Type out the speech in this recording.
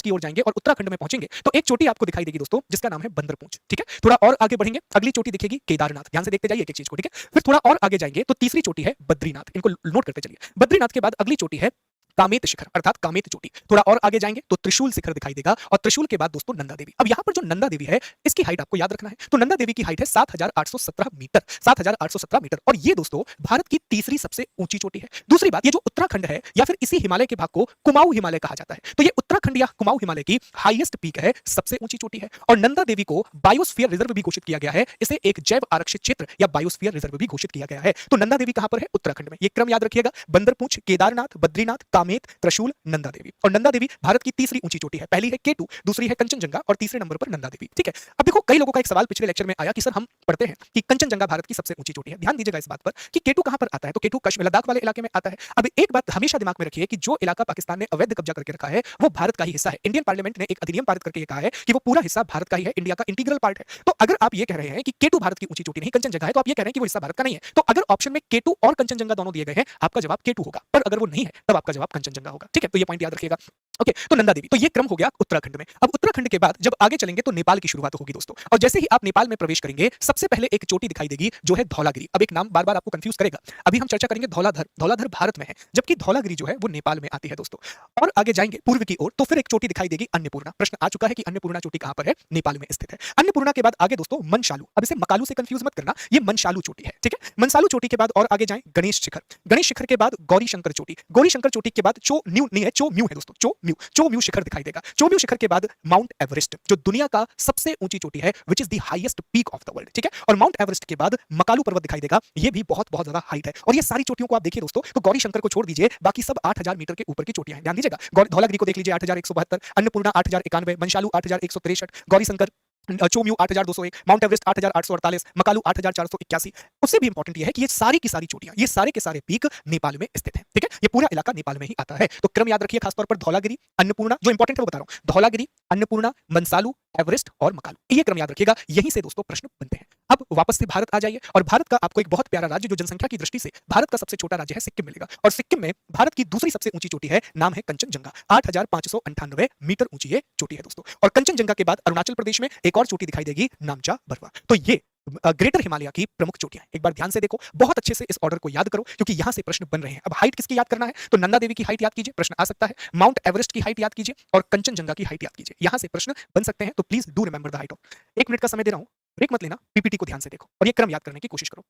की ओर जाएंगे और उत्तराखंड में पहुंचेंगे तो एक चोटी आपको दिखाई देगी दोस्तों, जिसका नाम है बंदरपूंछ। ठीक है, थोड़ा और आगे बढ़ेंगे, अगली चोटी दिखेगी केदारनाथ। ध्यान से देखते जाइए एक एक चीज को। ठीक है, फिर थोड़ा और आगे जाएंगे तो तीसरी चोटी है बद्रीनाथ। इनको नोट करते चलिए। बद्रीनाथ के बाद अगली चोटी है कामेत शिखर अर्थात कामेत चोटी। थोड़ा और आगे जाएंगे तो त्रिशूल शिखर दिखाई देगा और त्रिशूल के बाद दोस्तों नंदा देवी। अब यहाँ पर जो नंदा देवी है इसकी हाइट आपको याद रखना है। तो नंदा देवी की हाइट है 7,817 मीटर, 7,817 मीटर। और ये दोस्तों भारत की तीसरी सबसे ऊंची चोटी है। दूसरी बात, ये जो उत्तराखंड है या फिर इसी हिमालय के भाग को कुमाऊं हिमालय कहा जाता है, तो ये उत्तराखंड या कुमाऊं हिमालय की हाईएस्ट पीक है, सबसे ऊंची चोटी है। और नंदा देवी को बायोस्फीयर रिजर्व भी घोषित किया गया है। इसे एक जैव आरक्षित क्षेत्र या बायोस्फीयर रिजर्व भी घोषित किया गया है। तो नंदा देवी कहां पर है? उत्तराखंड में। ये क्रम याद रखिएगा, बंदरपूंछ, केदारनाथ, बद्रीनाथ, कामेत, त्रिशूल, नंदा देवी। और नंदा देवी भारत की तीसरी ऊंची चोटी है। पहली है केटू, दूसरी है कंचनजंगा और तीसरे नंबर पर नंदा देवी। ठीक है, अब देखो कई लोगों का एक सवाल पिछले लेक्चर में आया कि सर हम पढ़ते हैं कि कंचनजंगा भारत की सबसे ऊंची चोटी है। ध्यान दीजिएगा इस बात पर कि केटू कहां पर आता है, तो केटू कश्मीर लद्दाख वाले इलाके में आता है। अब एक बात हमेशा दिमाग में रखिए कि जो इलाका पाकिस्तान ने अवैध कब्जा करके रखा है वो भारत का ही हिस्सा है। इंडियन पार्लियामेंट ने एक अधिनियम पारित करके ये कहा है कि वो पूरा हिस्सा भारत का ही है, इंडिया का इंटीग्रल पार्ट है। तो अगर आप ये कह रहे हैं कि केटू भारत की ऊंची चोटी नहीं कंचनजंगा है, तो आप ये कह रहे हैं कि वो हिस्सा भारत का नहीं है। तो अगर ऑप्शन में केटू और कंचनजंगा दोनों दिए गए हैं, आपका जवाब केटू होगा। पर अगर वो नहीं है तब आपका जवाब कंचनजंगा होगा। ठीक है, तो ये पॉइंट याद रखिएगा। ओके, तो नंदा देवी, तो ये क्रम हो गया उत्तराखंड में। अब उत्तराखंड के बाद जब आगे चलेंगे तो नेपाल की शुरुआत होगी दोस्तों। और जैसे ही आप नेपाल में प्रवेश करेंगे सबसे पहले एक चोटी दिखाई देगी जो है धौलागिरी। अब एक नाम बार बार आपको कंफ्यूज करेगा। अभी हम चर्चा करेंगे धौलाधर। धौलाधर भारत में है जबकि धौलागिरी जो है वो नेपाल में आती है दोस्तों। और आगे जाएंगे पूर्व की ओर तो फिर एक चोटी दिखाई देगी अन्नपूर्णा। प्रश्न आ चुका है कि अन्नपूर्णा चोटी कहां पर है? नेपाल में स्थित है। अन्नपूर्णा के बाद आगे दोस्तों मनशालू। अब इसे मकालू से कंफ्यूज मत करना, ये मनशालू चोटी है। ठीक है, मनसालू चोटी के बाद और आगे जाएं गणेश शिखर। गणेश शिखर के बाद गौरी शंकर चोटी। गौरी शंकर चोटी के बाद चो न्यू नहीं है, चो म्यू है दोस्तों। चो म्यू शिखर दिखाई देगा। चो म्यू शिखर के बाद माउंट एवरेस्ट जो दुनिया का सबसे ऊंची चोटी है, which is the highest peak of the world. ठीक है, और माउंट एवरेस्ट के बाद मकालू पर्वत दिखाई देगा। ये भी बहुत बहुत ज्यादा हाइट है। और ये सारी चोटियों को आप देखिए दोस्तों, तो गौरी शंकर को छोड़ दीजिए, बाकी सब 8,000 मीटर के ऊपर की चोटियां हैं। ध्यान दीजिएगा, धौलागिरी को देख लीजिए 8,172, अन्नपूर्णा 8,091, मनशालू 8,163, गौरी शंकर चोम्यू 8,201, माउंट एवरेस्ट 8,848, मकालू 8,481। उससे भी इंपॉर्टेंट ये है कि ये सारी की सारी चोटियां, ये सारे के सारे पीक नेपाल में स्थित हैं। ठीक है, ये पूरा इलाका नेपाल में ही आता है। तो क्रम याद रखिए, खासतौर पर धौलागिरी, अन्नपूर्णा, जो इंपॉर्टेंट है वो बता रहा हूं, धौलागिरी, अन्नपूर्णा, मनसालू, एवरेस्ट और मकालू। ये क्रम याद रखिएगा, यहीं से दोस्तों प्रश्न बनते हैं। अब वापस से भारत आ जाइए और भारत का आपको एक बहुत प्यारा राज्य जो जनसंख्या की दृष्टि से भारत का सबसे छोटा राज्य है सिक्किम मिलेगा। और सिक्किम में भारत की दूसरी सबसे ऊंची चोटी है, नाम है कंचनजंगा। 8,598 मीटर ऊंची ये चोटी है दोस्तों। और कंचनजंगा के बाद अरुणाचल प्रदेश में एक और चोटी दिखाई देगी, नामचा बरवा। तो ये ग्रेटर हिमालय की प्रमुख चोटियां। एक बार ध्यान से देखो, बहुत अच्छे से इस ऑर्डर को याद करो क्योंकि यहां से प्रश्न बन रहे हैं। अब हाइट किसकी याद करना है? तो नंदा देवी की हाइट याद कीजिए, प्रश्न आ सकता है। माउंट एवरेस्ट की हाइट याद कीजिए और कंचनजंगा की हाइट याद कीजिए, यहां से प्रश्न बन सकते हैं। तो please do remember the height of. 1 minute का समय दे रहा हूं, ब्रेक मत लेना, पीपीटी को ध्यान से देखो और ये क्रम याद करने की कोशिश करो।